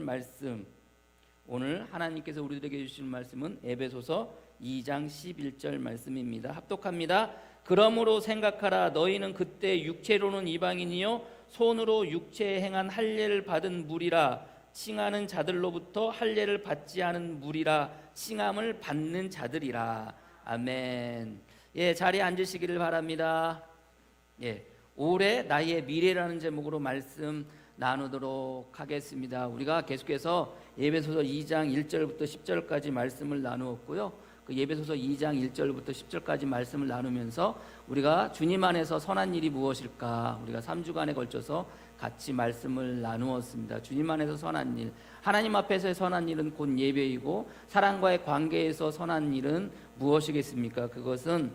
말씀, 오늘 하나님께서 우리들에게 주신 말씀은 에베소서 2장 11절 말씀입니다. 합독합니다. 그러므로 생각하라. 너희는 그때 육체로는 이방인이요 손으로 육체에 행한 할례를 받은 무리라. 칭하는 자들로부터 할례를 받지 않은 무리라. 칭함을 받는 자들이라. 아멘. 예, 자리에 앉으시기를 바랍니다. 예, 올해 나의 미래라는 제목으로 말씀 나누도록 하겠습니다. 우리가 계속해서 에베소서 2장 1절부터 10절까지 말씀을 나누었고요. 그 에베소서 2장 1절부터 10절까지 말씀을 나누면서 우리가 주님 안에서 선한 일이 무엇일까, 우리가 3주간에 걸쳐서 같이 말씀을 나누었습니다. 주님 안에서 선한 일, 하나님 앞에서의 선한 일은 곧 예배이고, 사랑과의 관계에서 선한 일은 무엇이겠습니까? 그것은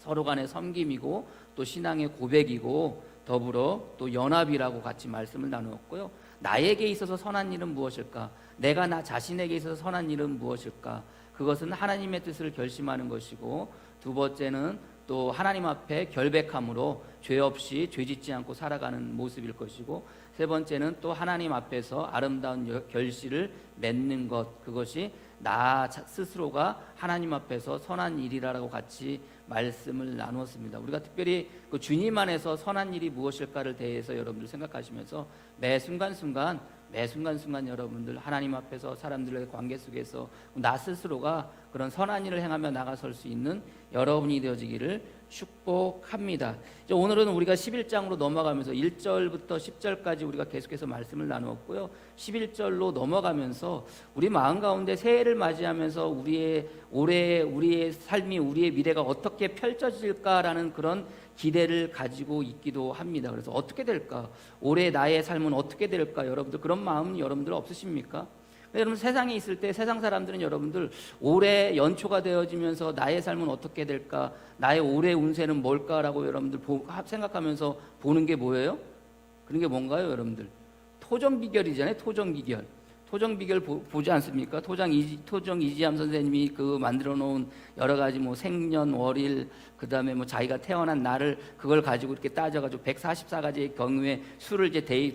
서로 간의 섬김이고 또 신앙의 고백이고 더불어 또 연합이라고 같이 말씀을 나누었고요. 나에게 있어서 선한 일은 무엇일까? 내가 나 자신에게 있어서 선한 일은 무엇일까? 그것은 하나님의 뜻을 결심하는 것이고, 두 번째는 또 하나님 앞에 결백함으로 죄 없이 죄짓지 않고 살아가는 모습일 것이고, 세 번째는 또 하나님 앞에서 아름다운 결실을 맺는 것, 그것이 나 스스로가 하나님 앞에서 선한 일이라고 같이 말씀을 나누었습니다. 우리가 특별히 그 주님 안에서 선한 일이 무엇일까를 대해서 여러분들 생각하시면서 매 순간순간 여러분들 하나님 앞에서 사람들과의 관계 속에서 나 스스로가 그런 선한 일을 행하며 나가설 수 있는 여러분이 되어지기를 축복합니다. 이제 오늘은 우리가 11장으로 넘어가면서 1절부터 10절까지 우리가 계속해서 말씀을 나누었고요. 11절로 넘어가면서 우리 마음 가운데 새해를 맞이하면서 우리의 삶이, 우리의 미래가 어떻게 펼쳐질까라는 그런 기대를 가지고 있기도 합니다. 그래서 어떻게 될까? 올해 나의 삶은 어떻게 될까? 여러분들 그런 마음은 여러분들 없으십니까? 여러분 세상에 있을 때 세상 사람들은 여러분들 올해 연초가 되어지면서 나의 삶은 어떻게 될까? 나의 올해 운세는 뭘까라고 여러분들 생각하면서 보는 게 뭐예요? 그런 게 뭔가요, 여러분들? 토정 비결이잖아요. 토정 비결. 토정 비결 보지 않습니까? 토정 이지함 선생님이 그 만들어 놓은 여러 가지 뭐 생년월일, 그 다음에 뭐 자기가 태어난 날을 그걸 가지고 이렇게 따져가지고 144가지의 경우의 수를 이제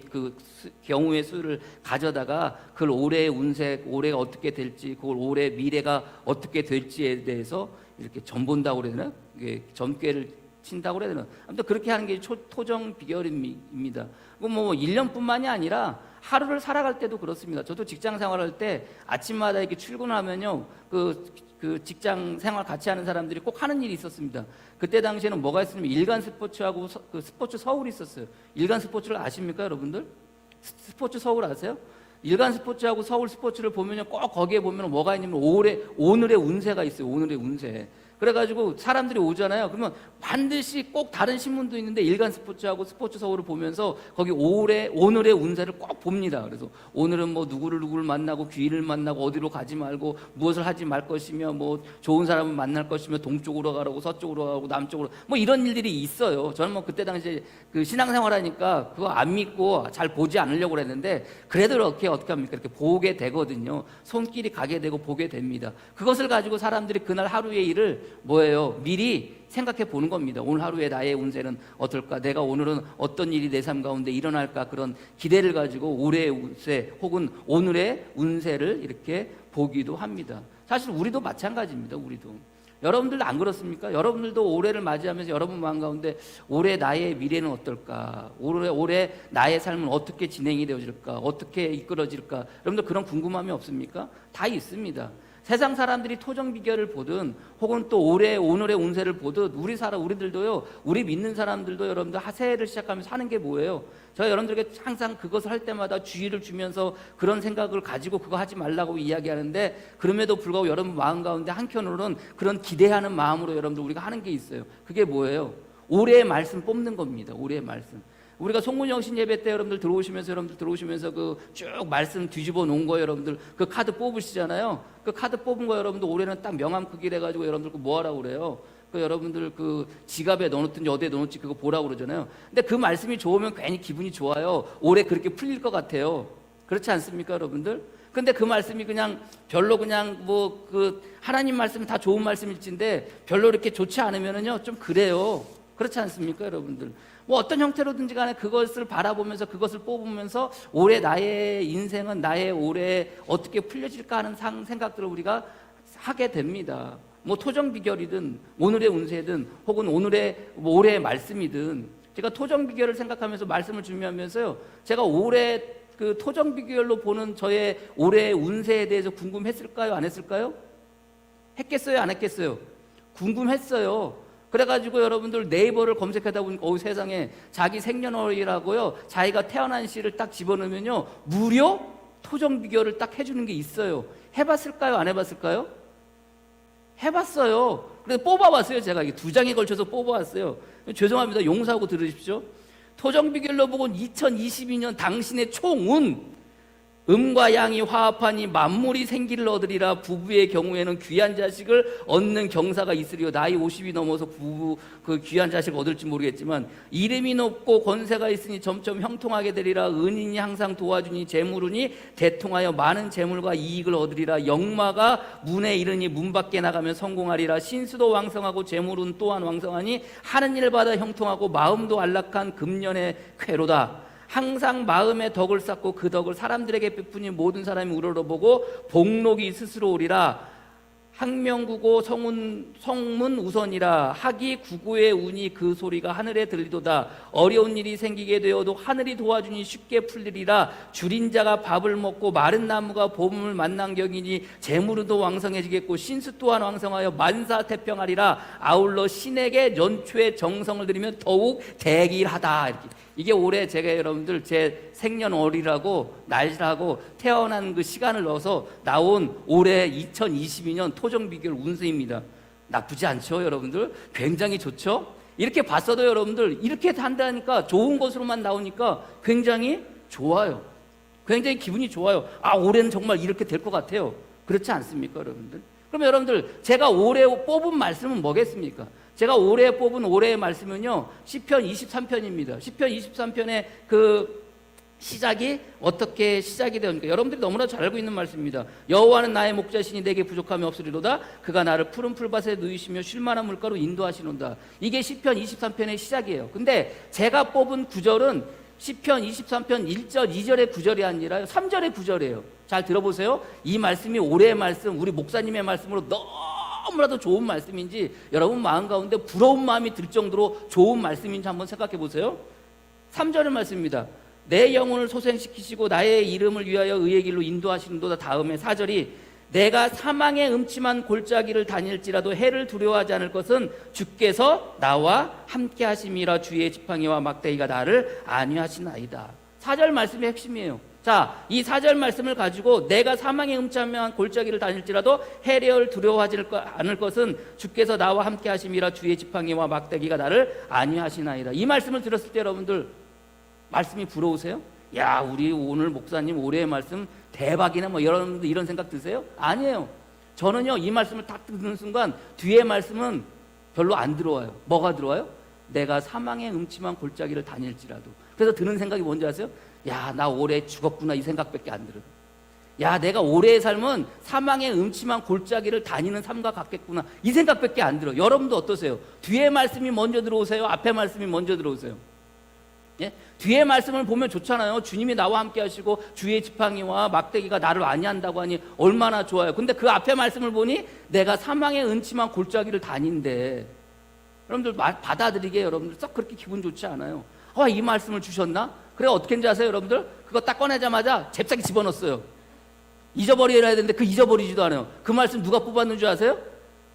경우의 수를 가져다가 그걸 올해의 운세, 올해가 어떻게 될지, 그걸 올해 미래가 어떻게 될지에 대해서 이렇게 점본다고 그래야 되나? 이게 점괘를 친다고 그래야 되나? 아무튼 그렇게 하는 게 토정 비결입니다. 뭐 1년뿐만이 아니라 하루를 살아갈 때도 그렇습니다. 저도 직장 생활할 때 아침마다 이렇게 출근하면요, 그 직장 생활 같이 하는 사람들이 꼭 하는 일이 있었습니다. 그때 당시에는 뭐가 있었냐면 일간 스포츠하고 그 스포츠 서울이 있었어요. 일간 스포츠를 아십니까, 여러분들? 스포츠 서울 아세요? 일간 스포츠하고 서울 스포츠를 보면요, 꼭 거기에 보면 뭐가 있냐면 오늘의 운세가 있어요. 오늘의 운세. 그래가지고 사람들이 오잖아요. 그러면 반드시 꼭 다른 신문도 있는데 일간 스포츠하고 스포츠 서울을 보면서 거기 오늘의 운세를 꼭 봅니다. 그래서 오늘은 뭐 누구를 만나고 귀인을 만나고 어디로 가지 말고 무엇을 하지 말 것이며 뭐 좋은 사람을 만날 것이며 동쪽으로 가라고 서쪽으로 가고 남쪽으로 뭐 이런 일들이 있어요. 저는 뭐 그때 당시에 그 신앙생활 하니까 그거 안 믿고 잘 보지 않으려고 그랬는데 그래도 어떻게 합니까? 이렇게 보게 되거든요. 손길이 가게 되고 보게 됩니다. 그것을 가지고 사람들이 그날 하루의 일을 뭐예요? 미리 생각해 보는 겁니다. 오늘 하루에 나의 운세는 어떨까? 내가 오늘은 어떤 일이 내 삶 가운데 일어날까? 그런 기대를 가지고 올해의 운세 혹은 오늘의 운세를 이렇게 보기도 합니다. 사실 우리도 마찬가지입니다. 우리도. 여러분들도 안 그렇습니까? 여러분들도 올해를 맞이하면서 여러분 마음 가운데 올해 나의 미래는 어떨까? 올해 나의 삶은 어떻게 진행이 되어질까? 어떻게 이끌어질까? 여러분들 그런 궁금함이 없습니까? 다 있습니다. 세상 사람들이 토정 비결을 보든 혹은 또 오늘의 운세를 보든 우리들도요, 우리 믿는 사람들도 여러분들 새해를 시작하면서 하는 게 뭐예요? 제가 여러분들에게 항상 그것을 할 때마다 주의를 주면서 그런 생각을 가지고 그거 하지 말라고 이야기하는데, 그럼에도 불구하고 여러분 마음 가운데 한켠으로는 그런 기대하는 마음으로 여러분들 우리가 하는 게 있어요. 그게 뭐예요? 올해의 말씀 뽑는 겁니다. 올해의 말씀. 우리가 송문영신 예배 때 여러분들 들어오시면서 그 쭉 말씀 뒤집어 놓은 거 여러분들 그 카드 뽑으시잖아요. 그 카드 뽑은 거 여러분들 올해는 딱 명함 크기로 해가지고 여러분들 뭐 하라고 그래요? 그 여러분들 그 지갑에 넣어놓든지 어디에 넣어놓지 그거 보라고 그러잖아요. 근데 그 말씀이 좋으면 괜히 기분이 좋아요. 올해 그렇게 풀릴 것 같아요. 그렇지 않습니까, 여러분들? 근데 그 말씀이 그냥 별로 그냥 뭐 그 하나님 말씀은 다 좋은 말씀일진데 별로 이렇게 좋지 않으면은요 좀 그래요. 그렇지 않습니까, 여러분들? 뭐 어떤 형태로든지 간에 그것을 바라보면서 그것을 뽑으면서 올해 나의 인생은 나의 올해 어떻게 풀려질까 하는 생각들을 우리가 하게 됩니다. 뭐 토정 비결이든 오늘의 운세든 혹은 뭐 올해의 말씀이든 제가 토정 비결을 생각하면서 말씀을 준비하면서요, 제가 올해 그 토정 비결로 보는 저의 올해의 운세에 대해서 궁금했을까요? 안 했을까요? 했겠어요? 안 했겠어요? 궁금했어요. 그래가지고 여러분들 네이버를 검색하다 보니까 세상에 자기 생년월일하고요, 자기가 태어난 시를 딱 집어넣으면요, 무료 토정 비결을 딱 해주는 게 있어요. 해봤을까요? 안 해봤을까요? 해봤어요. 그래서 뽑아봤어요. 제가 이게 2장에 걸쳐서 뽑아왔어요. 죄송합니다. 용서하고 들으십시오. 토정 비결로 보곤 2022년 당신의 총운, 음과 양이 화합하니 만물이 생기를 얻으리라. 부부의 경우에는 귀한 자식을 얻는 경사가 있으리요. 나이 50이 넘어서 부부 그 귀한 자식을 얻을지 모르겠지만 이름이 높고 권세가 있으니 점점 형통하게 되리라. 은인이 항상 도와주니 재물운이 대통하여 많은 재물과 이익을 얻으리라. 역마가 문에 이르니 문 밖에 나가면 성공하리라. 신수도 왕성하고 재물운 또한 왕성하니 하는 일 받아 형통하고 마음도 안락한 금년의 쾌로다. 항상 마음에 덕을 쌓고 그 덕을 사람들에게 베푸니 모든 사람이 우러러보고 복록이 스스로 오리라. 학명구고 성문 우선이라. 학이 구구의 운이 그 소리가 하늘에 들리도다. 어려운 일이 생기게 되어도 하늘이 도와주니 쉽게 풀리리라. 줄인 자가 밥을 먹고 마른 나무가 봄을 만난 격이니 재물도 왕성해지겠고 신수 또한 왕성하여 만사태평하리라. 아울러 신에게 연초에 정성을 들이면 더욱 대길하다. 이렇게. 이게 올해 제가 여러분들 제 생년월일하고 날짜하고 태어난 그 시간을 넣어서 나온 올해 2022년 토정비결 운세입니다. 나쁘지 않죠, 여러분들? 굉장히 좋죠? 이렇게 봤어도 여러분들 이렇게 한다니까 좋은 것으로만 나오니까 굉장히 좋아요. 굉장히 기분이 좋아요. 아, 올해는 정말 이렇게 될 것 같아요. 그렇지 않습니까, 여러분들? 그럼 여러분들 제가 올해 뽑은 말씀은 뭐겠습니까? 제가 올해 뽑은 올해의 말씀은요, 시편 23편입니다. 시편 23편의 그 시작이 어떻게 시작이 되었습니까? 여러분들이 너무나 잘 알고 있는 말씀입니다. 여호와는 나의 목자시니 내게 부족함이 없으리로다. 그가 나를 푸른 풀밭에 누이시며 쉴만한 물가로 인도하시는다. 이게 시편 23편의 시작이에요. 근데 제가 뽑은 구절은 시편 23편 1절, 2절의 구절이 아니라 3절의 구절이에요. 잘 들어보세요. 이 말씀이 올해의 말씀, 우리 목사님의 말씀으로 너무나도 좋은 말씀인지 여러분 마음 가운데 부러운 마음이 들 정도로 좋은 말씀인지 한번 생각해 보세요. 3절의 말씀입니다. 내 영혼을 소생시키시고 나의 이름을 위하여 의의 길로 인도하시는도다. 다음에 4절이 내가 사망의 음침한 골짜기를 다닐지라도 해를 두려워하지 않을 것은 주께서 나와 함께 하심이라. 주의 지팡이와 막대기가 나를 안위하시나이다. 4절 말씀이 핵심이에요. 자, 이 4절 말씀을 가지고 내가 사망의 음침한 골짜기를 다닐지라도 해를 두려워하지 않을 것은 주께서 나와 함께 하심이라. 주의 지팡이와 막대기가 나를 안위하시나이다. 이 말씀을 들었을 때 여러분들 말씀이 부러우세요? 야, 우리 오늘 목사님 올해의 말씀 대박이네 뭐 여러분들 이런 생각 드세요? 아니에요. 저는요, 이 말씀을 딱 듣는 순간 뒤에 말씀은 별로 안 들어와요. 뭐가 들어와요? 내가 사망의 음침한 골짜기를 다닐지라도. 그래서 드는 생각이 뭔지 아세요? 야, 나 올해 죽었구나 이 생각밖에 안 들어요. 야, 내가 올해의 삶은 사망의 음침한 골짜기를 다니는 삶과 같겠구나 이 생각밖에 안 들어요. 여러분도 어떠세요? 뒤에 말씀이 먼저 들어오세요? 앞에 말씀이 먼저 들어오세요? 예? 뒤에 말씀을 보면 좋잖아요. 주님이 나와 함께 하시고 주의 지팡이와 막대기가 나를 안위한다고 하니 얼마나 좋아요. 근데 그 앞에 말씀을 보니 내가 사망의 음침한 골짜기를 다닌데 여러분들 받아들이기에 여러분들 썩 그렇게 기분 좋지 않아요. 이 말씀을 주셨나? 그래 어떻게 했는지 아세요, 여러분들? 그거 딱 꺼내자마자 잽싸게 집어넣었어요. 잊어버리라 해야 되는데 그 잊어버리지도 않아요. 그 말씀 누가 뽑았는 줄 아세요?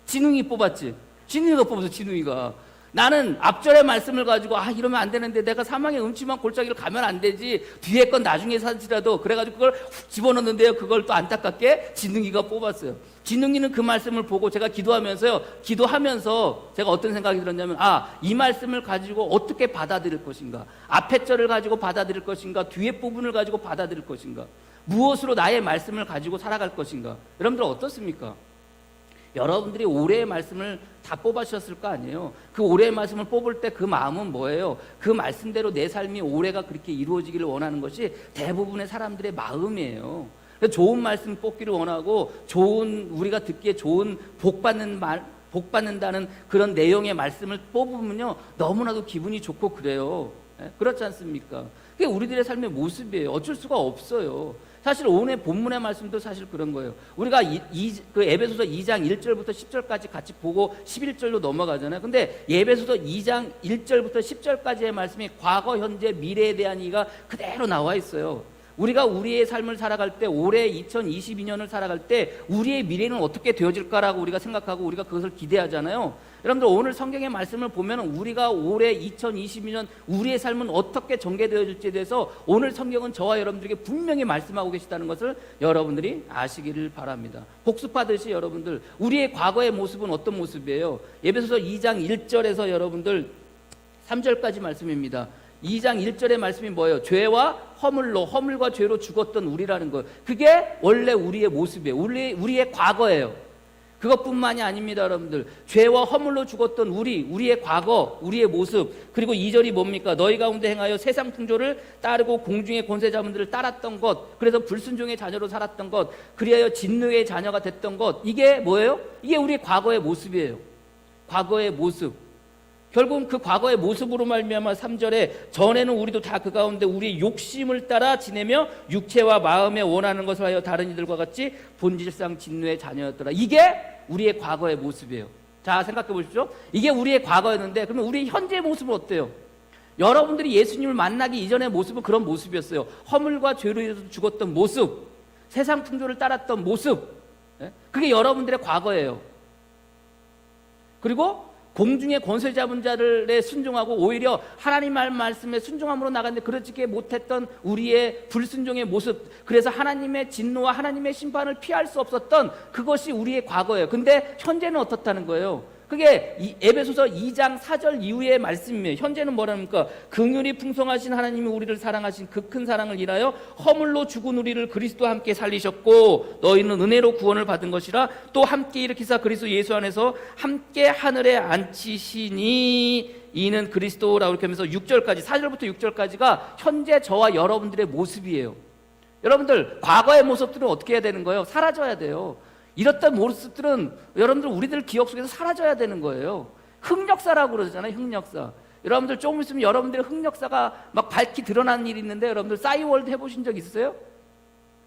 진웅이 뽑았지. 진웅이가 뽑았어. 진웅이가. 나는 앞절의 말씀을 가지고 이러면 안 되는데 내가 사망의 음침한 골짜기를 가면 안 되지. 뒤에 건 나중에 사지라도 그래가지고 그걸 훅 집어넣는데요. 그걸 또 안타깝게 진웅이가 뽑았어요. 진웅이는 그 말씀을 보고 제가 기도하면서 제가 어떤 생각이 들었냐면 이 말씀을 가지고 어떻게 받아들일 것인가. 앞에 절을 가지고 받아들일 것인가. 뒤에 부분을 가지고 받아들일 것인가. 무엇으로 나의 말씀을 가지고 살아갈 것인가. 여러분들 어떻습니까? 여러분들이 올해의 말씀을 다 뽑아주셨을 거 아니에요. 그 올해의 말씀을 뽑을 때 그 마음은 뭐예요? 그 말씀대로 내 삶이 올해가 그렇게 이루어지기를 원하는 것이 대부분의 사람들의 마음이에요. 좋은 말씀 뽑기를 원하고 우리가 듣기에 좋은 복 복 받는다는 그런 내용의 말씀을 뽑으면요 너무나도 기분이 좋고 그래요. 그렇지 않습니까? 그게 우리들의 삶의 모습이에요. 어쩔 수가 없어요. 사실 오늘 본문의 말씀도 사실 그런 거예요. 우리가 그 에베소서 2장 1절부터 10절까지 같이 보고 11절로 넘어가잖아요. 근데 에베소서 2장 1절부터 10절까지의 말씀이 과거, 현재, 미래에 대한 이가 그대로 나와 있어요. 우리가 우리의 삶을 살아갈 때, 올해 2022년을 살아갈 때 우리의 미래는 어떻게 되어질까라고 우리가 생각하고 우리가 그것을 기대하잖아요. 여러분들 오늘 성경의 말씀을 보면 우리가 올해 2022년 우리의 삶은 어떻게 전개되어질지에 대해서 오늘 성경은 저와 여러분들에게 분명히 말씀하고 계시다는 것을 여러분들이 아시기를 바랍니다. 복습하듯이 여러분들 우리의 과거의 모습은 어떤 모습이에요? 에베소서 2장 1절에서 여러분들 3절까지 말씀입니다. 2장 1절의 말씀이 뭐예요? 죄와 허물과 죄로 죽었던 우리라는 거예요. 그게 원래 우리의 모습이에요. 우리의 과거예요. 그것뿐만이 아닙니다, 여러분들. 죄와 허물로 죽었던 우리의 과거, 우리의 모습. 그리고 2절이 뭡니까? 너희 가운데 행하여 세상 풍조를 따르고 공중의 권세자분들을 따랐던 것. 그래서 불순종의 자녀로 살았던 것. 그리하여 진노의 자녀가 됐던 것. 이게 뭐예요? 이게 우리의 과거의 모습이에요. 과거의 모습. 결국은 그 과거의 모습으로 말미암아 3절에 전에는 우리도 다 그 가운데 우리의 욕심을 따라 지내며 육체와 마음에 원하는 것을 하여 다른 이들과 같이 본질상 진노의 자녀였더라. 이게 우리의 과거의 모습이에요. 자, 생각해 보십시오. 이게 우리의 과거였는데 그러면 우리의 현재의 모습은 어때요? 여러분들이 예수님을 만나기 이전의 모습은 그런 모습이었어요. 허물과 죄로 인해서 죽었던 모습, 세상 풍조를 따랐던 모습. 그게 여러분들의 과거예요. 그리고 공중의 권세 잡은 자들에 순종하고 오히려 하나님 말씀에 순종함으로 나갔는데 그렇지 못했던 우리의 불순종의 모습, 그래서 하나님의 진노와 하나님의 심판을 피할 수 없었던 그것이 우리의 과거예요. 근데 현재는 어떻다는 거예요? 그게 에베소서 2장 4절 이후의 말씀이에요. 현재는 뭐랍니까? 긍휼이 풍성하신 하나님이 우리를 사랑하신 그 큰 사랑을 인하여 허물로 죽은 우리를 그리스도와 함께 살리셨고 너희는 은혜로 구원을 받은 것이라 또 함께 일으키사 그리스도 예수 안에서 함께 하늘에 앉히시니 이는 그리스도라고 이렇게 하면서 6절까지 4절부터 6절까지가 현재 저와 여러분들의 모습이에요. 여러분들 과거의 모습들은 어떻게 해야 되는 거예요? 사라져야 돼요. 이렇던 모습들은 여러분들 우리들 기억 속에서 사라져야 되는 거예요. 흑역사라고 그러잖아요. 흑역사. 여러분들 조금 있으면 여러분들의 흑역사가 막 밝히 드러나는 일이 있는데 여러분들 싸이월드 해보신 적 있으세요?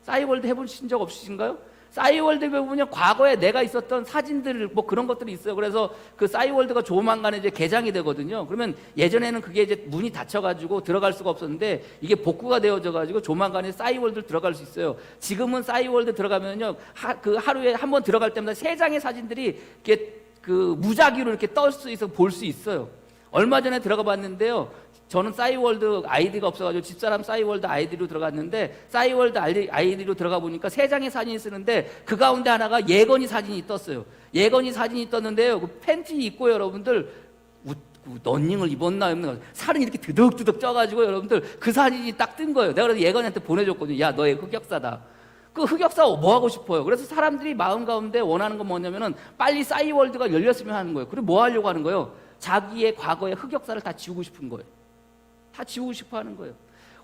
싸이월드 해보신 적 없으신가요? 싸이월드에 보면 과거에 내가 있었던 사진들 뭐 그런 것들이 있어요. 그래서 그 싸이월드가 조만간에 이제 개장이 되거든요. 그러면 예전에는 그게 이제 문이 닫혀가지고 들어갈 수가 없었는데 이게 복구가 되어져가지고 조만간에 싸이월드 들어갈 수 있어요. 지금은 싸이월드 들어가면요 그 하루에 한 번 들어갈 때마다 3장의 사진들이 이렇게 그 무작위로 이렇게 뜰 수 있어 볼 수 있어요. 얼마 전에 들어가 봤는데요. 저는 싸이월드 아이디가 없어가지고 집사람 싸이월드 아이디로 들어갔는데 싸이월드 아이디로 들어가 보니까 3장의 사진이 쓰는데 그 가운데 하나가 예건이 사진이 떴어요. 예건이 사진이 떴는데요. 그 팬티 입고 여러분들 런닝을 입었나 살은 이렇게 드덕드덕 쪄가지고 여러분들 그 사진이 딱 뜬 거예요. 내가 그래서 예건이한테 보내줬거든요. 야, 너의 흑역사다. 그 흑역사 뭐 하고 싶어요? 그래서 사람들이 마음 가운데 원하는 건 뭐냐면은 빨리 싸이월드가 열렸으면 하는 거예요. 그리고 뭐 하려고 하는 거예요? 자기의 과거의 흑역사를 다 지우고 싶은 거예요. 다 지우고 싶어 하는 거예요.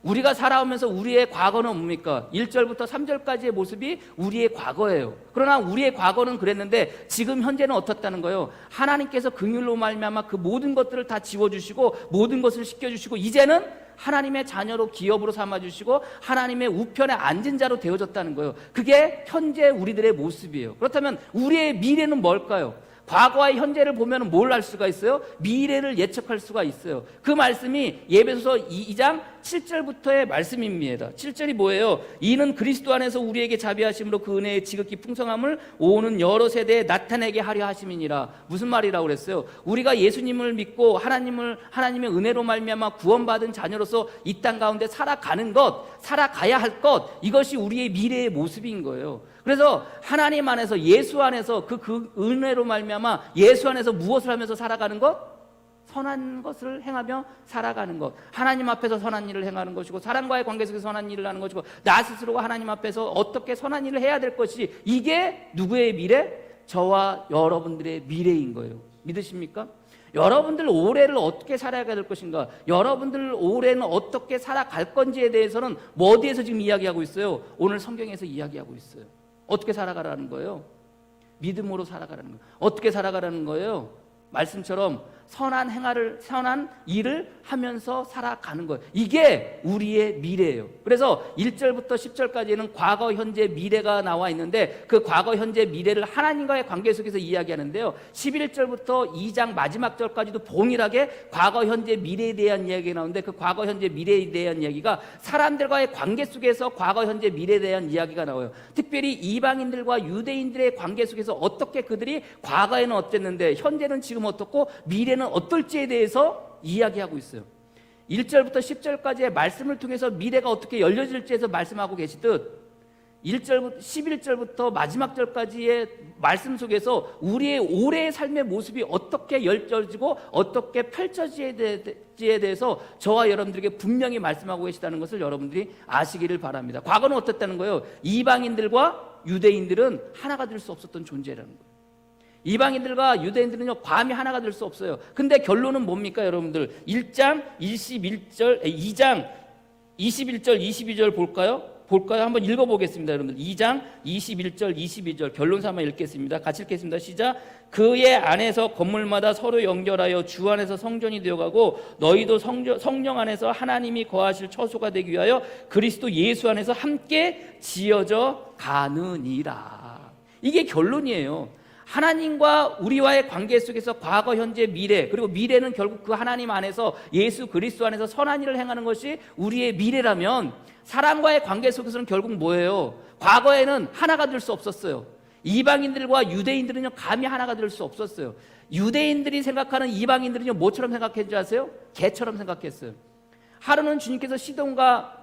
우리가 살아오면서 우리의 과거는 뭡니까? 1절부터 3절까지의 모습이 우리의 과거예요. 그러나 우리의 과거는 그랬는데 지금 현재는 어떻다는 거예요? 하나님께서 긍휼로 말미암아 그 모든 것들을 다 지워주시고 모든 것을 씻겨주시고 이제는 하나님의 자녀로 기업으로 삼아주시고 하나님의 우편에 앉은 자로 되어졌다는 거예요. 그게 현재 우리들의 모습이에요. 그렇다면 우리의 미래는 뭘까요? 과거와 현재를 보면 뭘 알 수가 있어요? 미래를 예측할 수가 있어요. 그 말씀이 에베소서 2장 7절부터의 말씀입니다. 7절이 뭐예요? 이는 그리스도 안에서 우리에게 자비하심으로 그 은혜의 지극히 풍성함을 오는 여러 세대에 나타내게 하려 하심이니라. 무슨 말이라고 그랬어요? 우리가 예수님을 믿고 하나님의 은혜로 말미암아 구원받은 자녀로서 이 땅 가운데 살아가는 것, 살아가야 할 것, 이것이 우리의 미래의 모습인 거예요. 그래서 하나님 안에서 예수 안에서 그 은혜로 말미암아 예수 안에서 무엇을 하면서 살아가는 것? 선한 것을 행하며 살아가는 것. 하나님 앞에서 선한 일을 행하는 것이고 사람과의 관계 속에서 선한 일을 하는 것이고 나 스스로가 하나님 앞에서 어떻게 선한 일을 해야 될 것이 이게 누구의 미래? 저와 여러분들의 미래인 거예요. 믿으십니까? 여러분들 올해를 어떻게 살아야 될 것인가? 여러분들 올해는 어떻게 살아갈 건지에 대해서는 뭐 어디에서 지금 이야기하고 있어요? 오늘 성경에서 이야기하고 있어요. 어떻게 살아가라는 거예요? 믿음으로 살아가라는 거예요. 어떻게 살아가라는 거예요? 말씀처럼 선한 일을 하면서 살아가는 거예요. 이게 우리의 미래예요. 그래서 1절부터 10절까지는 과거, 현재, 미래가 나와 있는데 그 과거, 현재, 미래를 하나님과의 관계 속에서 이야기하는데요. 11절부터 2장 마지막 절까지도 동일하게 과거, 현재, 미래에 대한 이야기가 나오는데 그 과거, 현재, 미래에 대한 이야기가 사람들과의 관계 속에서 과거, 현재, 미래에 대한 이야기가 나와요. 특별히 이방인들과 유대인들의 관계 속에서 어떻게 그들이 과거에는 어땠는데 현재는 지금 어떻고 미래는 어떨지에 대해서 이야기하고 있어요. 1절부터 10절까지의 말씀을 통해서 미래가 어떻게 열려질지에서 말씀하고 계시듯 11절부터 마지막 절까지의 말씀 속에서 우리의 올해의 삶의 모습이 어떻게 열려지고 어떻게 펼쳐지지에 대해서 저와 여러분들에게 분명히 말씀하고 계시다는 것을 여러분들이 아시기를 바랍니다. 과거는 어땠다는 거예요? 이방인들과 유대인들은 하나가 될 수 없었던 존재라는 거예요. 이방인들과 유대인들은요 감히 하나가 될 수 없어요. 근데 결론은 뭡니까 여러분들? 2장 21절 22절 볼까요? 한번 읽어보겠습니다. 여러분들 2장 21절 22절 결론 삼아 읽겠습니다. 같이 읽겠습니다. 시작. 그의 안에서 건물마다 서로 연결하여 주 안에서 성전이 되어가고 너희도 성령 안에서 하나님이 거하실 처소가 되기 위하여 그리스도 예수 안에서 함께 지어져 가느니라. 이게 결론이에요. 하나님과 우리와의 관계 속에서 과거, 현재, 미래, 그리고 미래는 결국 그 하나님 안에서 예수 그리스도 안에서 선한 일을 행하는 것이 우리의 미래라면 사람과의 관계 속에서는 결국 뭐예요? 과거에는 하나가 될 수 없었어요. 이방인들과 유대인들은요 감히 하나가 될 수 없었어요. 유대인들이 생각하는 이방인들은요 뭐처럼 생각했는지 아세요? 개처럼 생각했어요. 하루는 주님께서 시돈과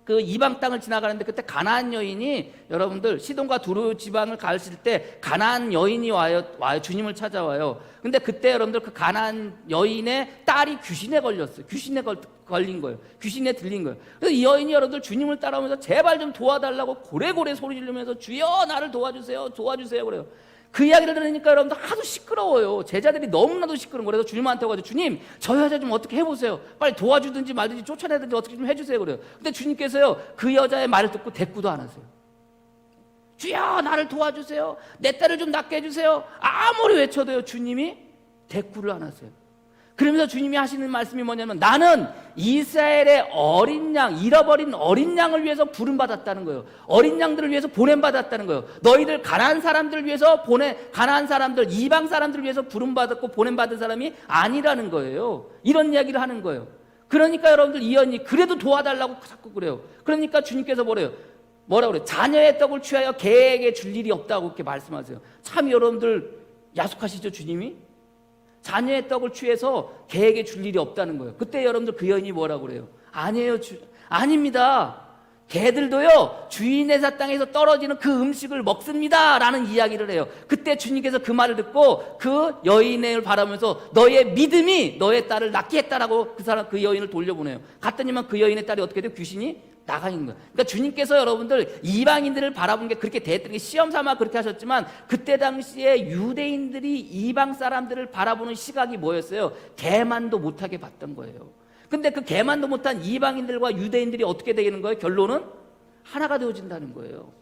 그 이방 땅을 지나가는데 그때 가나안 여인이 여러분들 시돈과 두루 지방을 가실 때 가나안 여인이 와요 주님을 찾아와요. 근데 그때 여러분들 그 가나안 여인의 딸이 귀신에 걸렸어요. 귀신에 걸린 거예요. 귀신에 들린 거예요. 그래서 이 여인이 여러분들 주님을 따라오면서 제발 좀 도와달라고 고래고래 소리 지르면서 주여 나를 도와주세요 그래요. 그 이야기를 들으니까 여러분들 하도 시끄러워요. 제자들이 너무나도 시끄러운 거예요. 그래서 주님한테 와가지고 주님 저 여자 좀 어떻게 해보세요. 빨리 도와주든지 말든지 쫓아내든지 어떻게 좀 해주세요 그래요. 근데 주님께서요 그 여자의 말을 듣고 대꾸도 안 하세요. 주여 나를 도와주세요. 내 딸을 좀 낫게 해주세요. 아무리 외쳐도요 주님이 대꾸를 안 하세요. 그러면서 주님이 하시는 말씀이 뭐냐면 나는 이스라엘의 어린 양, 잃어버린 어린 양을 위해서 부름받았다는 거예요. 어린 양들을 위해서 보냄받았다는 거예요. 너희들 가난한 사람들을 위해서 가난한 사람들, 이방 사람들을 위해서 부름받았고 보냄받은 사람이 아니라는 거예요. 이런 이야기를 하는 거예요. 그러니까 여러분들 이 여인이 그래도 도와달라고 자꾸 그래요. 그러니까 주님께서 뭐라고 그래요? 자녀의 떡을 취하여 개에게 줄 일이 없다고 그렇게 말씀하세요. 참 여러분들 야속하시죠 주님이? 자녀의 떡을 취해서 개에게 줄 일이 없다는 거예요. 그때 여러분들 그 여인이 뭐라고 그래요? 아니에요. 아닙니다. 개들도요 주인의 땅에서 떨어지는 그 음식을 먹습니다 라는 이야기를 해요. 그때 주님께서 그 말을 듣고 그 여인을 바라보면서 너의 믿음이 너의 딸을 낫게 했다라고 그 여인을 돌려보내요. 갔더니만 그 여인의 딸이 어떻게 돼요? 귀신이 나가 있는 거예요. 그러니까 주님께서 여러분들 이방인들을 바라본 게 그렇게 대했던 게 시험 삼아 그렇게 하셨지만 그때 당시에 유대인들이 이방 사람들을 바라보는 시각이 뭐였어요? 개만도 못하게 봤던 거예요. 근데 그 개만도 못한 이방인들과 유대인들이 어떻게 되는 거예요? 결론은 하나가 되어진다는 거예요.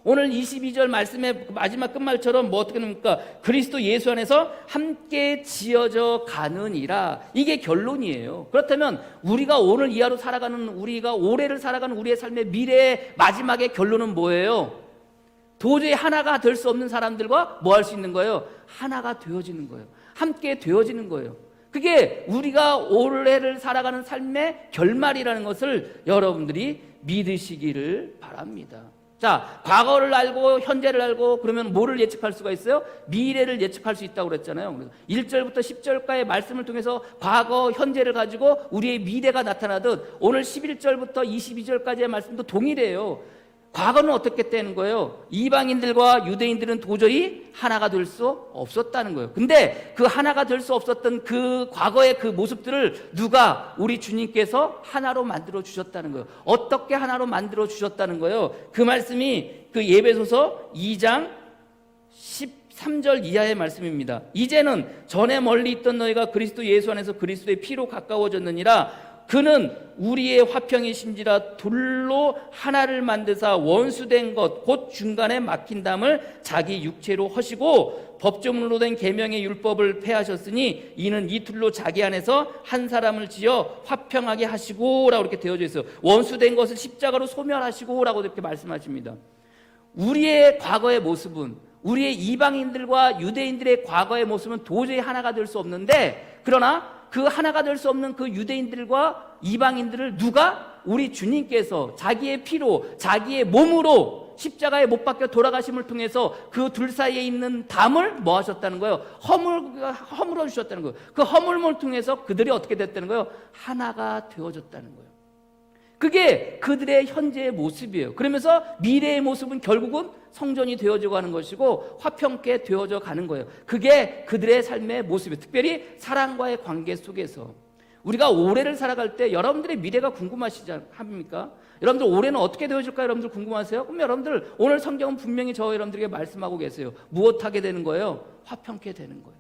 오늘 22절 말씀의 마지막 끝말처럼 뭐 어떻게 됩니까? 그리스도 예수 안에서 함께 지어져 가느니라. 이게 결론이에요. 그렇다면 우리가 오늘 이하로 살아가는 우리가 올해를 살아가는 우리의 삶의 미래의 마지막의 결론은 뭐예요? 도저히 하나가 될 수 없는 사람들과 뭐 할 수 있는 거예요? 하나가 되어지는 거예요. 함께 되어지는 거예요. 그게 우리가 올해를 살아가는 삶의 결말이라는 것을 여러분들이 믿으시기를 바랍니다. 자, 과거를 알고 현재를 알고 그러면 뭐를 예측할 수가 있어요? 미래를 예측할 수 있다고 그랬잖아요. 그래서 1절부터 10절까지의 말씀을 통해서 과거, 현재를 가지고 우리의 미래가 나타나듯 오늘 11절부터 22절까지의 말씀도 동일해요. 과거는 어떻게 되는 거예요? 이방인들과 유대인들은 도저히 하나가 될 수 없었다는 거예요. 근데 그 하나가 될 수 없었던 그 과거의 그 모습들을 누가 우리 주님께서 하나로 만들어 주셨다는 거예요. 어떻게 하나로 만들어 주셨다는 거예요? 그 말씀이 그 에베소서 2장 13절 이하의 말씀입니다. 이제는 전에 멀리 있던 너희가 그리스도 예수 안에서 그리스도의 피로 가까워졌느니라. 그는 우리의 화평이심지라 둘로 하나를 만드사 원수된 것 곧 중간에 막힌 담을 자기 육체로 허시고 법조문으로 된 계명의 율법을 폐하셨으니 이는 이 둘로 자기 안에서 한 사람을 지어 화평하게 하시고 라고 이렇게 되어져 있어요. 원수된 것을 십자가로 소멸하시고 라고 이렇게 말씀하십니다. 우리의 과거의 모습은, 우리의 이방인들과 유대인들의 과거의 모습은 도저히 하나가 될 수 없는데, 그러나 그 하나가 될 수 없는 그 유대인들과 이방인들을 누가? 우리 주님께서 자기의 피로, 자기의 몸으로 십자가에 못 박혀 돌아가심을 통해서 그 둘 사이에 있는 담을 뭐 하셨다는 거예요? 허물어 주셨다는 거예요. 그 허물을 통해서 그들이 어떻게 됐다는 거예요? 하나가 되어졌다는 거예요. 그게 그들의 현재의 모습이에요. 그러면서 미래의 모습은 결국은 성전이 되어져 가는 것이고 화평케 되어져 가는 거예요. 그게 그들의 삶의 모습이에요. 특별히 사랑과의 관계 속에서 우리가 올해를 살아갈 때 여러분들의 미래가 궁금하시지 않습니까? 여러분들 올해는 어떻게 되어질까 여러분들 궁금하세요? 그럼 여러분들 오늘 성경은 분명히 저 여러분들에게 말씀하고 계세요. 무엇하게 되는 거예요? 화평케 되는 거예요.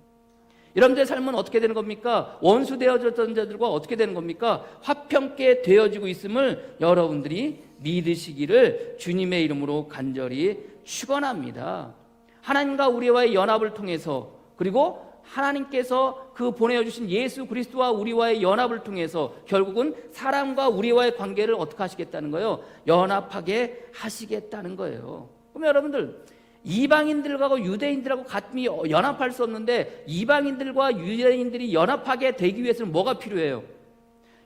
여러분들의 삶은 어떻게 되는 겁니까? 원수 되어졌던 자들과 어떻게 되는 겁니까? 화평케 되어지고 있음을 여러분들이 믿으시기를 주님의 이름으로 간절히 축원합니다. 하나님과 우리와의 연합을 통해서, 그리고 하나님께서 그 보내주신 예수 그리스도와 우리와의 연합을 통해서 결국은 사람과 우리와의 관계를 어떻게 하시겠다는 거예요? 연합하게 하시겠다는 거예요. 그럼 여러분들, 이방인들과 유대인들하고 같이 연합할 수 없는데 이방인들과 유대인들이 연합하게 되기 위해서는 뭐가 필요해요?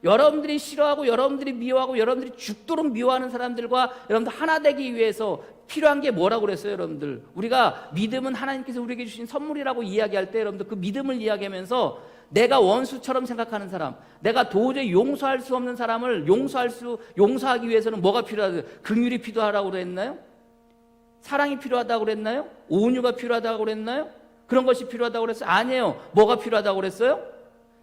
여러분들이 싫어하고 여러분들이 미워하고 여러분들이 죽도록 미워하는 사람들과 여러분들 하나 되기 위해서 필요한 게 뭐라고 그랬어요? 여러분들, 우리가 믿음은 하나님께서 우리에게 주신 선물이라고 이야기할 때 여러분들 그 믿음을 이야기하면서 내가 원수처럼 생각하는 사람, 내가 도저히 용서할 수 없는 사람을 용서하기 위해서는 뭐가 필요하다? 긍휼이 필요하다고 그랬나요? 사랑이 필요하다고 그랬나요? 온유가 필요하다고 그랬나요? 그런 것이 필요하다고 그랬어요? 아니에요. 뭐가 필요하다고 그랬어요?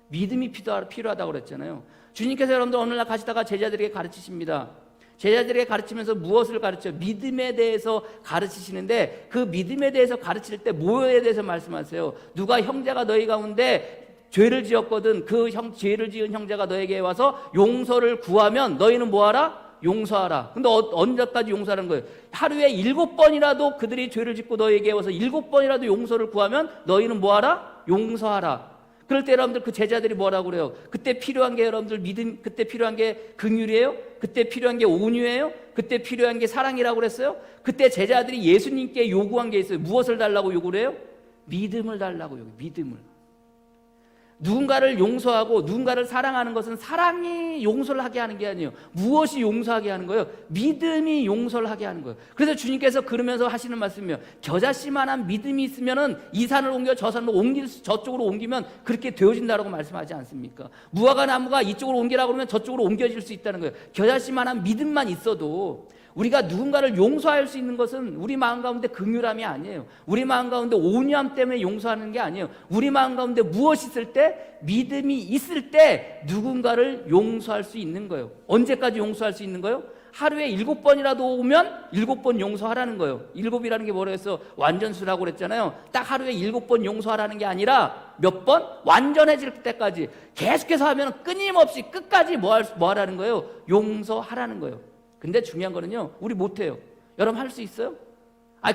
믿음이 필요하다고 그랬잖아요. 주님께서 여러분들 어느 날 가시다가 제자들에게 가르치십니다. 제자들에게 가르치면서 무엇을 가르쳐요? 믿음에 대해서 가르치시는데 그 믿음에 대해서 가르칠 때 뭐에 대해서 말씀하세요? 누가 형제가 너희 가운데 죄를 지었거든 그 죄를 지은 형제가 너에게 와서 용서를 구하면 너희는 뭐하라? 용서하라. 근데 언제까지 용서하는 거예요? 하루에 7번이라도 그들이 죄를 짓고 너에게 와서 7번이라도 용서를 구하면 너희는 뭐하라? 용서하라. 그럴 때 여러분들 그 제자들이 뭐라고 그래요? 그때 필요한 게 여러분들 믿음, 그때 필요한 게 긍휼이에요? 그때 필요한 게 온유예요? 그때 필요한 게 사랑이라고 그랬어요? 그때 제자들이 예수님께 요구한 게 있어요. 무엇을 달라고 요구를 해요? 믿음을 달라고 요구해요. 믿음을. 누군가를 용서하고 누군가를 사랑하는 것은 사랑이 용서를 하게 하는 게 아니에요. 무엇이 용서하게 하는 거예요? 믿음이 용서를 하게 하는 거예요. 그래서 주님께서 그러면서 하시는 말씀이에요. 겨자씨만한 믿음이 있으면은 이 산을 옮겨 저 산으로 저쪽으로 옮기면 그렇게 되어진다라고 말씀하지 않습니까? 무화과 나무가 이쪽으로 옮기라고 그러면 저쪽으로 옮겨질 수 있다는 거예요. 겨자씨만한 믿음만 있어도 우리가 누군가를 용서할 수 있는 것은 우리 마음 가운데 긍휼함이 아니에요. 우리 마음 가운데 온유함 때문에 용서하는 게 아니에요. 우리 마음 가운데 무엇이 있을 때? 믿음이 있을 때 누군가를 용서할 수 있는 거예요. 언제까지 용서할 수 있는 거예요? 하루에 7번이라도 오면 7번 용서하라는 거예요. 7이라는 게 뭐라고 했어? 완전수라고 그랬잖아요. 딱 하루에 7번 용서하라는 게 아니라 몇 번? 완전해질 때까지 계속해서 하면 끊임없이 끝까지 뭐 하라는 거예요? 용서하라는 거예요. 근데 중요한 거는요, 우리 못해요. 여러분 할 수 있어요?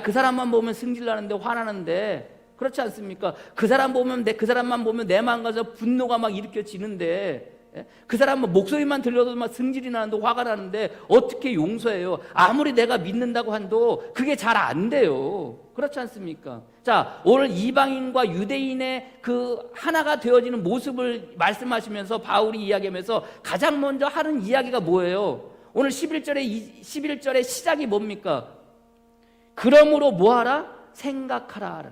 그 사람만 보면 승질나는데 화나는데, 그렇지 않습니까? 그 사람만 보면 내 마음 가서 분노가 막 일으켜지는데, 그 사람 목소리만 들려도 막 승질이 나는데 화가 나는데 어떻게 용서해요? 아무리 내가 믿는다고 한도 그게 잘 안 돼요. 그렇지 않습니까? 자, 오늘 이방인과 유대인의 그 하나가 되어지는 모습을 말씀하시면서 바울이 이야기하면서 가장 먼저 하는 이야기가 뭐예요? 오늘 11절의 시작이 뭡니까? 그러므로 뭐하라? 생각하라.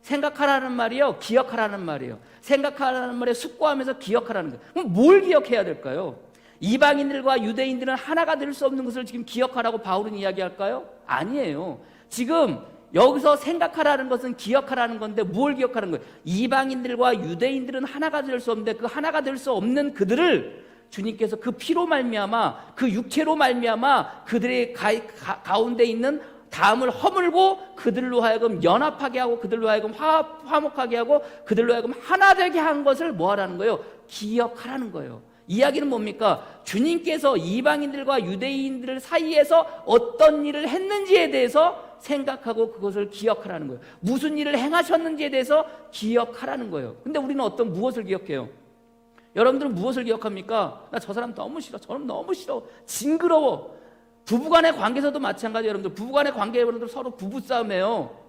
생각하라는 말이요, 기억하라는 말이에요. 생각하라는 말에 숙고하면서 기억하라는 거예요. 그럼 뭘 기억해야 될까요? 이방인들과 유대인들은 하나가 될 수 없는 것을 지금 기억하라고 바울은 이야기할까요? 아니에요. 지금 여기서 생각하라는 것은 기억하라는 건데 뭘 기억하는 거예요? 이방인들과 유대인들은 하나가 될 수 없는데 그 하나가 될 수 없는 그들을 주님께서 그 피로 말미암아, 그 육체로 말미암아 그들의 가운데 있는 담을 허물고 그들로 하여금 연합하게 하고 그들로 하여금 화목하게 하고 그들로 하여금 하나 되게 한 것을 뭐 하라는 거예요? 기억하라는 거예요. 이야기는 뭡니까? 주님께서 이방인들과 유대인들 사이에서 어떤 일을 했는지에 대해서 생각하고 그것을 기억하라는 거예요. 무슨 일을 행하셨는지에 대해서 기억하라는 거예요. 근데 우리는 무엇을 기억해요? 여러분들은 무엇을 기억합니까? 나 저 사람 너무 싫어. 저놈 너무 싫어. 징그러워. 부부간의 관계에서도 마찬가지예요. 여러분들 부부간의 관계, 여러분들 서로 부부싸움해요.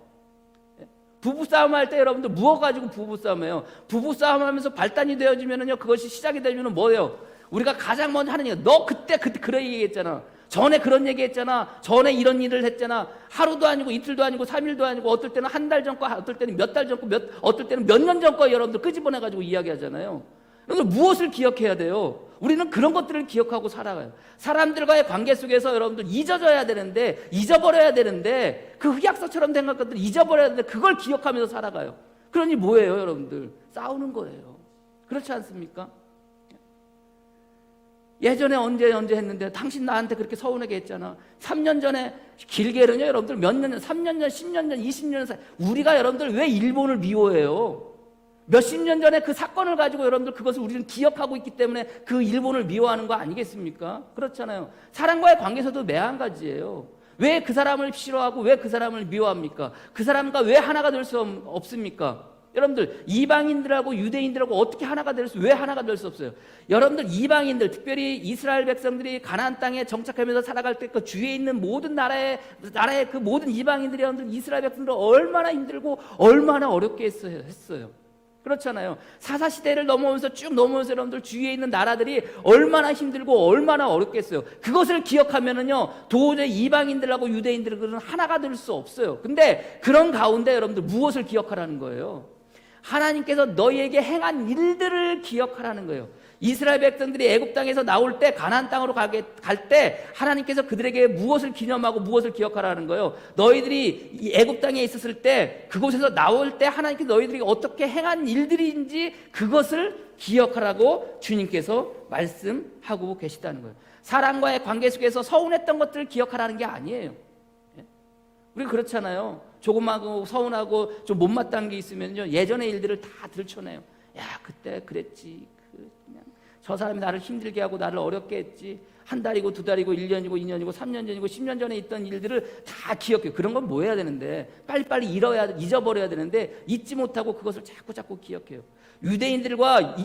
부부싸움 할 때 여러분들 무엇 가지고 부부싸움해요? 부부싸움 하면서 발단이 되어지면은요, 그것이 시작이 되면은 뭐예요? 우리가 가장 먼저 하는 얘기가, 너 그때 그런 얘기 했잖아. 전에 그런 얘기 했잖아. 전에 이런 일을 했잖아. 하루도 아니고 이틀도 아니고 3일도 아니고 어떨 때는 한 달 전 거, 어떨 때는 몇 달 전 거, 어떨 때는 몇 년 전 거 여러분들 끄집어내가지고 이야기하잖아요. 여러분들 무엇을 기억해야 돼요? 우리는 그런 것들을 기억하고 살아가요. 사람들과의 관계 속에서 여러분들 잊어져야 되는데, 잊어버려야 되는데, 그 흑약서처럼 된 것들을 잊어버려야 되는데 그걸 기억하면서 살아가요. 그러니 뭐예요, 여러분들? 싸우는 거예요. 그렇지 않습니까? 예전에 언제 했는데 당신 나한테 그렇게 서운하게 했잖아. 3년 전에, 길게는요 여러분들 몇 년 전, 3년 전, 10년 전, 20년 전, 우리가 여러분들 왜 일본을 미워해요? 몇십 년 전에 그 사건을 가지고 여러분들 그것을 우리는 기억하고 있기 때문에 그 일본을 미워하는 거 아니겠습니까? 그렇잖아요. 사람과의 관계에서도 매한가지예요. 왜 그 사람을 싫어하고 왜 그 사람을 미워합니까? 그 사람과 왜 하나가 될 수 없습니까? 여러분들 이방인들하고 유대인들하고 어떻게 하나가 왜 하나가 될 수 없어요? 여러분들 이방인들, 특별히 이스라엘 백성들이 가나안 땅에 정착하면서 살아갈 때 그 주위에 있는 모든 나라의 그 모든 이방인들이 여러분들 이스라엘 백성들을 얼마나 힘들고 얼마나 어렵게 했어요. 그렇잖아요. 사사시대를 넘어오면서 쭉 넘어오면서 여러분들 주위에 있는 나라들이 얼마나 힘들고 얼마나 어렵겠어요. 그것을 기억하면은요, 도저히 이방인들하고 유대인들은 하나가 될 수 없어요. 근데 그런 가운데 여러분들 무엇을 기억하라는 거예요? 하나님께서 너희에게 행한 일들을 기억하라는 거예요. 이스라엘 백성들이 애굽 땅에서 나올 때, 가나안 땅으로 갈 때 하나님께서 그들에게 무엇을 기념하고 무엇을 기억하라는 거예요? 너희들이 이 애굽 땅에 있었을 때, 그곳에서 나올 때 하나님께서 너희들이 어떻게 행한 일들인지 그것을 기억하라고 주님께서 말씀하고 계시다는 거예요. 사람과의 관계 속에서 서운했던 것들을 기억하라는 게 아니에요. 우리 그렇잖아요. 조그마하고 서운하고 좀 못마땅한 게 있으면요, 예전의 일들을 다 들춰내요. 야, 그때 그랬지. 그냥 저 사람이 나를 힘들게 하고 나를 어렵게 했지. 한 달이고 두 달이고 1년이고 2년이고 3년 전이고 10년 전에 있던 일들을 다 기억해요. 그런 건 뭐 해야 되는데, 빨리빨리 잊어버려야 되는데 잊지 못하고 그것을 자꾸 기억해요. 유대인들과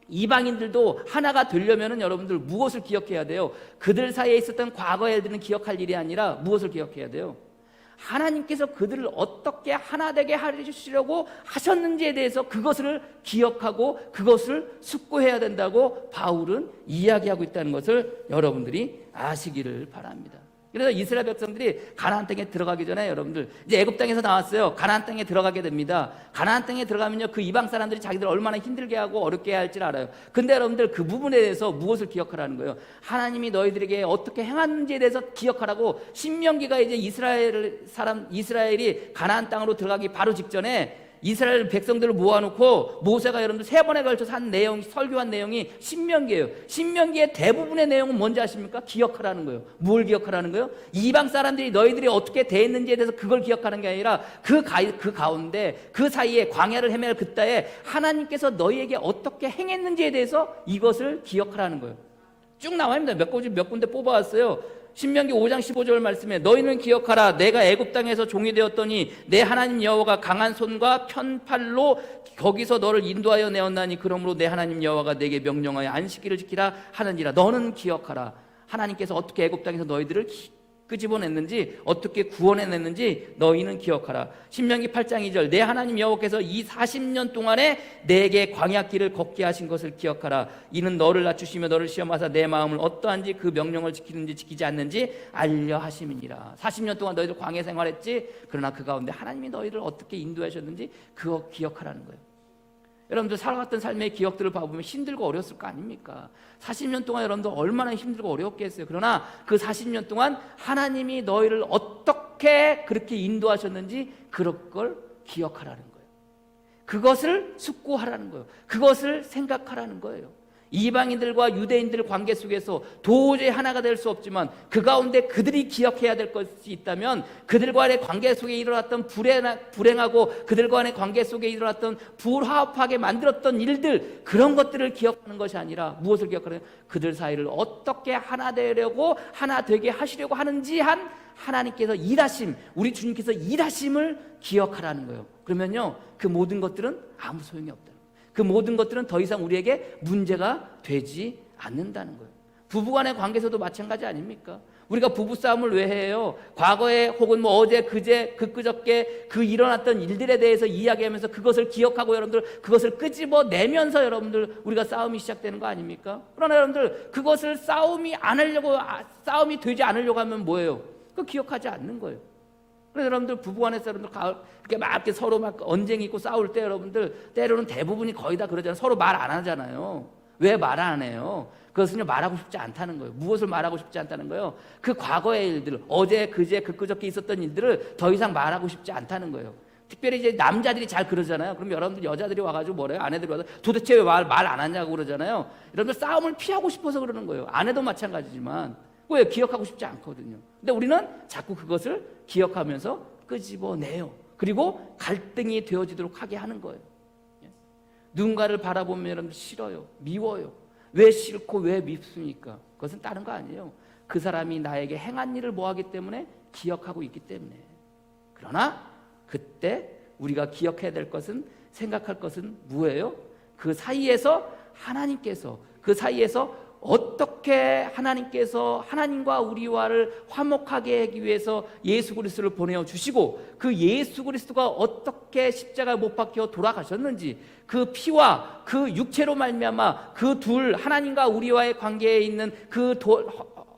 이방인들도 하나가 되려면은 여러분들 무엇을 기억해야 돼요? 그들 사이에 있었던 과거의 일들은 기억할 일이 아니라 무엇을 기억해야 돼요? 하나님께서 그들을 어떻게 하나 되게 하시려고 하셨는지에 대해서 그것을 기억하고 그것을 숙고해야 된다고 바울은 이야기하고 있다는 것을 여러분들이 아시기를 바랍니다. 그래서 이스라엘 백성들이 가나안 땅에 들어가기 전에 여러분들 이제 애굽 땅에서 나왔어요. 가나안 땅에 들어가게 됩니다. 가나안 땅에 들어가면요, 그 이방 사람들이 자기들 얼마나 힘들게 하고 어렵게 할지 알아요. 근데 여러분들 그 부분에 대해서 무엇을 기억하라는 거예요? 하나님이 너희들에게 어떻게 행하는지에 대해서 기억하라고. 신명기가 이제 이스라엘이 가나안 땅으로 들어가기 바로 직전에 이스라엘 백성들을 모아놓고 모세가 여러분들 3번에 걸쳐서 한 내용, 설교한 내용이 신명기예요. 신명기의 대부분의 내용은 뭔지 아십니까? 기억하라는 거예요. 뭘 기억하라는 거예요? 이방 사람들이 너희들이 어떻게 대했는지에 대해서 그걸 기억하는 게 아니라 그 가운데, 그 사이에 광야를 헤매는 그때에 하나님께서 너희에게 어떻게 행했는지에 대해서 이것을 기억하라는 거예요. 쭉 나와입니다. 몇 군데 뽑아왔어요. 신명기 5장 15절 말씀에 너희는 기억하라. 내가 애굽 땅에서 종이 되었더니 내 하나님 여호와가 강한 손과 편팔로 거기서 너를 인도하여 내었나니 그러므로 내 하나님 여호와가 내게 명령하여 안식일을 지키라 하느니라. 너는 기억하라. 하나님께서 어떻게 애굽 땅에서 너희들을 끄집어냈는지, 어떻게 구원해냈는지 너희는 기억하라. 신명기 8장 2절 내 하나님 여호와께서 이 40년 동안에 내게 광야길을 걷게 하신 것을 기억하라. 이는 너를 낮추시며 너를 시험하사 내 마음을 어떠한지 그 명령을 지키는지 지키지 않는지 알려 하심이니라. 40년 동안 너희들 광야 생활했지. 그러나 그 가운데 하나님이 너희를 어떻게 인도하셨는지 그거 기억하라는 거예요. 여러분들 살아갔던 삶의 기억들을 봐보면 힘들고 어려웠을 거 아닙니까? 40년 동안 여러분들 얼마나 힘들고 어렵게 했어요. 그러나 그 40년 동안 하나님이 너희를 어떻게 그렇게 인도하셨는지 그런 걸 기억하라는 거예요. 그것을 숙고하라는 거예요. 그것을 생각하라는 거예요. 이방인들과 유대인들 관계 속에서 도저히 하나가 될 수 없지만 그 가운데 그들이 기억해야 될 것이 있다면 그들과의 관계 속에 일어났던 불행하고 그들과의 관계 속에 일어났던 불화합하게 만들었던 일들, 그런 것들을 기억하는 것이 아니라 무엇을 기억하는 거예요? 그들 사이를 어떻게 하나 되려고, 하나 되게 하시려고 하는지 한 하나님께서 일하심, 우리 주님께서 일하심을 기억하라는 거예요. 그러면요, 그 모든 것들은 아무 소용이 없다. 그 모든 것들은 더 이상 우리에게 문제가 되지 않는다는 거예요. 부부간의 관계에서도 마찬가지 아닙니까? 우리가 부부싸움을 왜 해요? 과거에 혹은 뭐 어제, 그제, 그저께 그 일어났던 일들에 대해서 이야기하면서 그것을 기억하고 여러분들 그것을 끄집어내면서 여러분들 우리가 싸움이 시작되는 거 아닙니까? 그러나 여러분들 그것을 싸움이 되지 않으려고 하면 뭐예요? 그거 기억하지 않는 거예요. 그래서 여러분들 부부간에서 여러분들 이렇게 서로 막 언쟁이 있고 싸울 때 여러분들 때로는 대부분이 거의 다 그러잖아요. 서로 말 안 하잖아요. 왜 말 안 해요? 그것은요, 말하고 싶지 않다는 거예요. 무엇을 말하고 싶지 않다는 거예요? 그 과거의 일들, 어제, 그제, 그저께 있었던 일들을 더 이상 말하고 싶지 않다는 거예요. 특별히 이제 남자들이 잘 그러잖아요. 그럼 여러분들 여자들이 와가지고 뭐래요? 아내들이 와서 도대체 왜 말 안 하냐고 그러잖아요. 여러분들 싸움을 피하고 싶어서 그러는 거예요. 아내도 마찬가지지만. 왜? 기억하고 싶지 않거든요. 근데 우리는 자꾸 그것을 기억하면서 끄집어내요. 그리고 갈등이 되어지도록 하게 하는 거예요. 누군가를 바라보면 여러분 싫어요. 미워요. 왜 싫고 왜 밉습니까? 그것은 다른 거 아니에요. 그 사람이 나에게 행한 일을 뭐하기 때문에 기억하고 있기 때문에. 그러나 그때 우리가 기억해야 될 것은, 생각할 것은 뭐예요? 그 사이에서 하나님께서, 그 사이에서 어떻게 하나님께서 하나님과 우리와를 화목하게 하기 위해서 예수 그리스도를 보내주시고 그 예수 그리스도가 어떻게 십자가에 못 박혀 돌아가셨는지, 그 피와 그 육체로 말미암아 그 둘 하나님과 우리와의 관계에 있는 그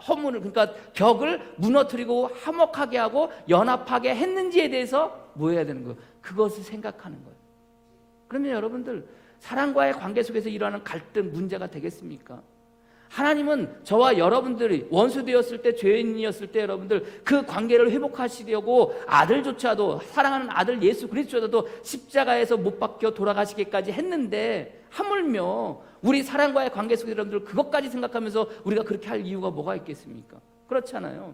허물을, 그러니까 벽을 무너뜨리고 화목하게 하고 연합하게 했는지에 대해서 뭐 해야 되는 거예요? 그것을 생각하는 거예요. 그러면 여러분들 사랑과의 관계 속에서 일어나는 갈등, 문제가 되겠습니까? 하나님은 저와 여러분들이 원수되었을 때, 죄인이었을 때 여러분들 그 관계를 회복하시려고 아들조차도, 사랑하는 아들 예수 그리스도조차도 십자가에서 못 박혀 돌아가시기까지 했는데, 하물며 우리 사랑과의 관계 속에 여러분들 그것까지 생각하면서 우리가 그렇게 할 이유가 뭐가 있겠습니까? 그렇잖아요.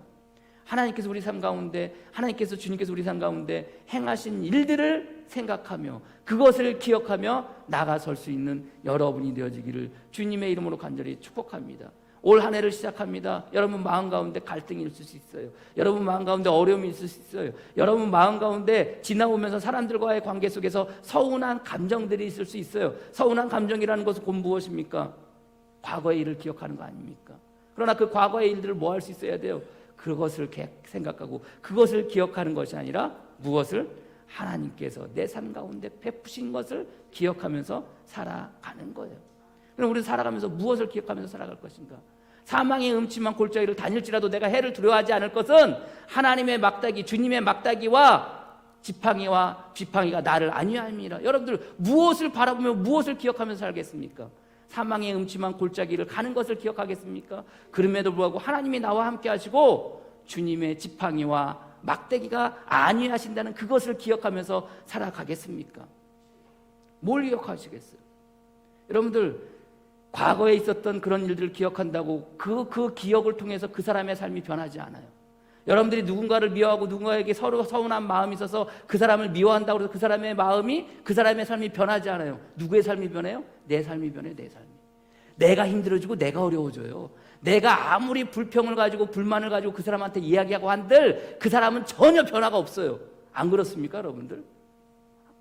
하나님께서 우리 삶 가운데, 하나님께서, 주님께서 우리 삶 가운데 행하신 일들을 생각하며 그것을 기억하며 나가설 수 있는 여러분이 되어지기를 주님의 이름으로 간절히 축복합니다. 올 한 해를 시작합니다. 여러분 마음 가운데 갈등이 있을 수 있어요. 여러분 마음 가운데 어려움이 있을 수 있어요. 여러분 마음 가운데 지나오면서 사람들과의 관계 속에서 서운한 감정들이 있을 수 있어요. 서운한 감정이라는 것은 곧 무엇입니까? 과거의 일을 기억하는 거 아닙니까? 그러나 그 과거의 일들을 뭐 할 수 있어야 돼요? 그것을 생각하고 그것을 기억하는 것이 아니라 무엇을? 하나님께서 내 삶 가운데 베푸신 것을 기억하면서 살아가는 거예요. 그럼 우리는 살아가면서 무엇을 기억하면서 살아갈 것인가? 사망의 음침한 골짜기를 다닐지라도 내가 해를 두려워하지 않을 것은 하나님의 막다기, 주님의 막다기와 지팡이와 쥐팡이가 나를 안위함이라. 여러분들 무엇을 바라보며 무엇을 기억하면서 살겠습니까? 사망의 음침한 골짜기를 가는 것을 기억하겠습니까? 그럼에도 불구하고 하나님이 나와 함께 하시고 주님의 지팡이와 막대기가 안위하신다는 그것을 기억하면서 살아가겠습니까? 뭘 기억하시겠어요? 여러분들 과거에 있었던 그런 일들을 기억한다고 그 기억을 통해서 그 사람의 삶이 변하지 않아요. 여러분들이 누군가를 미워하고 누군가에게 서로 서운한 마음이 있어서 그 사람을 미워한다고 해서 그 사람의 마음이, 그 사람의 삶이 변하지 않아요. 누구의 삶이 변해요? 내 삶이 변해요. 내 삶이. 내가 힘들어지고 내가 어려워져요. 내가 아무리 불평을 가지고 불만을 가지고 그 사람한테 이야기하고 한들 그 사람은 전혀 변화가 없어요. 안 그렇습니까 여러분들?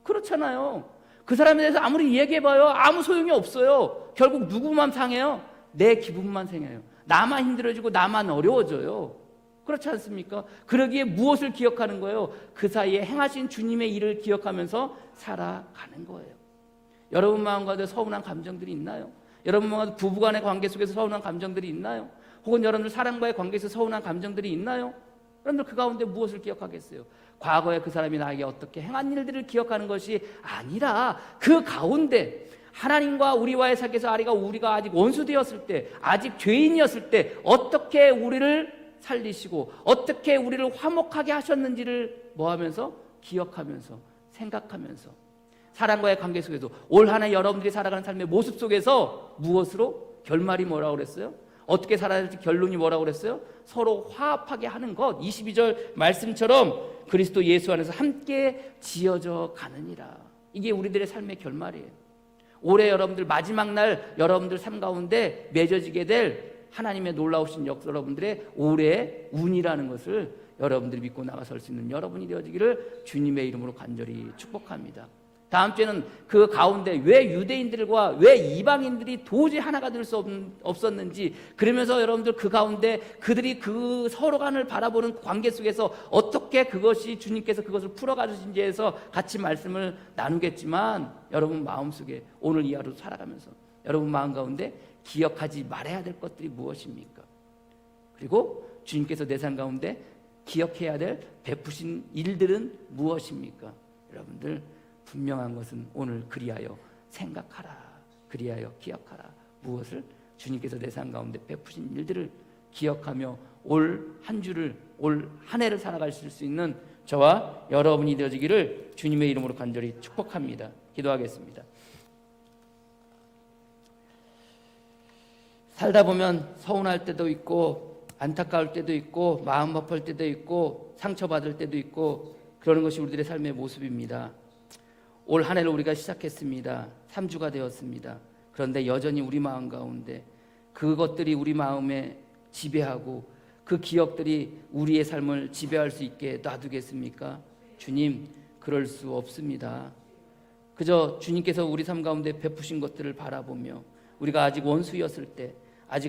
그렇잖아요. 그 사람에 대해서 아무리 이야기해봐요 아무 소용이 없어요. 결국 누구만 상해요? 내 기분만 상해요. 나만 힘들어지고 나만 어려워져요. 그렇지 않습니까? 그러기에 무엇을 기억하는 거예요? 그 사이에 행하신 주님의 일을 기억하면서 살아가는 거예요. 여러분 마음 가운데 서운한 감정들이 있나요? 여러분 마음 가운데 부부간의 관계 속에서 서운한 감정들이 있나요? 혹은 여러분들 사랑과의 관계에서 서운한 감정들이 있나요? 여러분들 그 가운데 무엇을 기억하겠어요? 과거에 그 사람이 나에게 어떻게 행한 일들을 기억하는 것이 아니라 그 가운데 하나님과 우리와의 사귑에서 우리가 아직 원수되었을 때, 아직 죄인이었을 때 어떻게 우리를 살리시고 어떻게 우리를 화목하게 하셨는지를 뭐하면서? 기억하면서 생각하면서 사람과의 관계 속에서 올 한 해 여러분들이 살아가는 삶의 모습 속에서 무엇으로? 결말이 뭐라고 그랬어요? 어떻게 살아야 될지 결론이 뭐라고 그랬어요? 서로 화합하게 하는 것. 22절 말씀처럼 그리스도 예수 안에서 함께 지어져 가느니라. 이게 우리들의 삶의 결말이에요. 올해 여러분들 마지막 날 여러분들 삶 가운데 맺어지게 될 하나님의 놀라우신 여러분들의 올해의 운이라는 것을 여러분들이 믿고 나가설 수 있는 여러분이 되어지기를 주님의 이름으로 간절히 축복합니다. 다음 주에는 그 가운데 왜 유대인들과 왜 이방인들이 도저히 하나가 될 수 없었는지, 그러면서 여러분들 그 가운데 그들이 그 서로 간을 바라보는 관계 속에서 어떻게 그것이 주님께서 그것을 풀어가주신지에서 같이 말씀을 나누겠지만, 여러분 마음속에 오늘 이 하루 살아가면서 여러분 마음 가운데 기억하지 말아야 될 것들이 무엇입니까? 그리고 주님께서 내 삶 가운데 기억해야 될 베푸신 일들은 무엇입니까? 여러분들 분명한 것은 오늘 그리하여 생각하라, 그리하여 기억하라. 무엇을? 주님께서 내 삶 가운데 베푸신 일들을 기억하며 올 한 주를, 올 한 해를 살아가실 수 있는 저와 여러분이 되어지기를 주님의 이름으로 간절히 축복합니다. 기도하겠습니다. 살다 보면 서운할 때도 있고 안타까울 때도 있고 마음 아플 때도 있고 상처받을 때도 있고 그러는 것이 우리들의 삶의 모습입니다. 올 한 해를 우리가 시작했습니다. 3주가 되었습니다. 그런데 여전히 우리 마음 가운데 그것들이 우리 마음에 지배하고 그 기억들이 우리의 삶을 지배할 수 있게 놔두겠습니까? 주님, 그럴 수 없습니다. 그저 주님께서 우리 삶 가운데 베푸신 것들을 바라보며 우리가 아직 원수였을 때,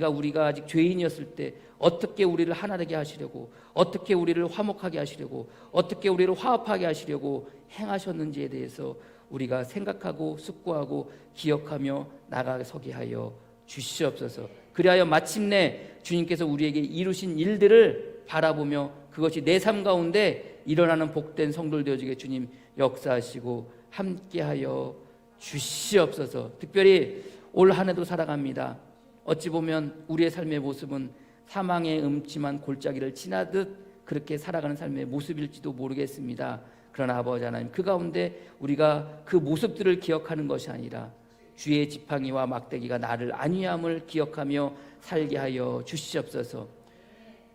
우리가 아직 죄인이었을 때 어떻게 우리를 하나 되게 하시려고, 어떻게 우리를 화목하게 하시려고, 어떻게 우리를 화합하게 하시려고 행하셨는지에 대해서 우리가 생각하고 숙고하고 기억하며 나가서게 하여 주시옵소서. 그리하여 마침내 주님께서 우리에게 이루신 일들을 바라보며 그것이 내 삶 가운데 일어나는 복된 성도들 되어지게 주님 역사하시고 함께하여 주시옵소서. 특별히 올 한 해도 살아갑니다. 어찌 보면 우리의 삶의 모습은 사망의 음침한 골짜기를 지나듯 그렇게 살아가는 삶의 모습일지도 모르겠습니다. 그러나 아버지 하나님, 그 가운데 우리가 그 모습들을 기억하는 것이 아니라 주의 지팡이와 막대기가 나를 안위함을 기억하며 살게 하여 주시옵소서.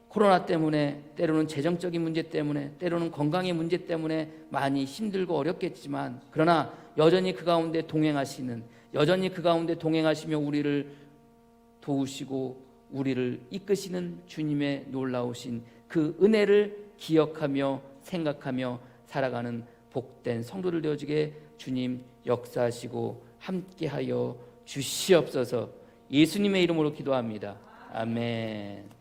코로나 때문에, 때로는 재정적인 문제 때문에, 때로는 건강의 문제 때문에 많이 힘들고 어렵겠지만, 그러나 여전히 그 가운데 동행하시는, 여전히 그 가운데 동행하시며 우리를 도우시고 우리를 이끄시는 주님의 놀라우신 그 은혜를 기억하며 생각하며 살아가는 복된 성도들 되어지게 주님 역사하시고 함께하여 주시옵소서. 예수님의 이름으로 기도합니다. 아멘.